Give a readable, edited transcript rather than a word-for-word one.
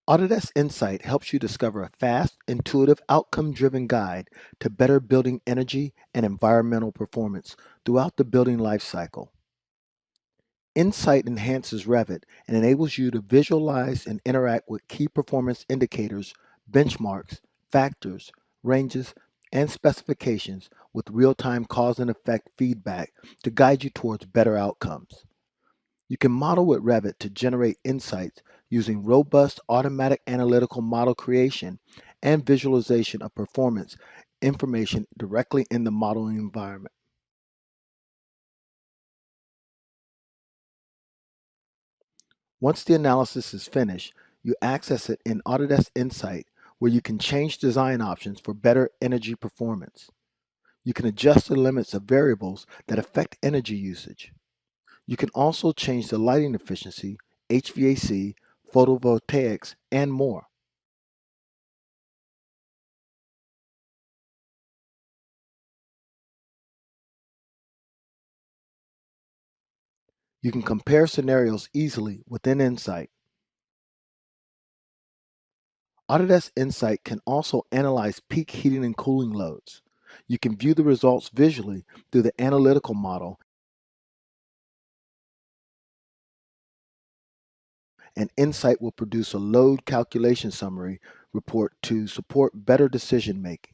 Autodesk Insight helps you discover a fast, intuitive, outcome-driven guide to better building energy and environmental performance throughout the building lifecycle. Insight enhances Revit and enables you to visualize and interact with key performance indicators, benchmarks, factors, ranges, and specifications with real-time cause and effect feedback to guide you towards better outcomes. You can model with Revit to generate insights using robust automatic analytical model creation and visualization of performance information directly in the modeling environment. Once the analysis is finished, you access it in Autodesk Insight, where you can change design options for better energy performance. You can adjust the limits of variables that affect energy usage. You can also change the lighting efficiency, HVAC, photovoltaics, and more. You can compare scenarios easily within Insight. Autodesk Insight can also analyze peak heating and cooling loads. You can view the results visually through the analytical model, and Insight will produce a load calculation summary report to support better decision making.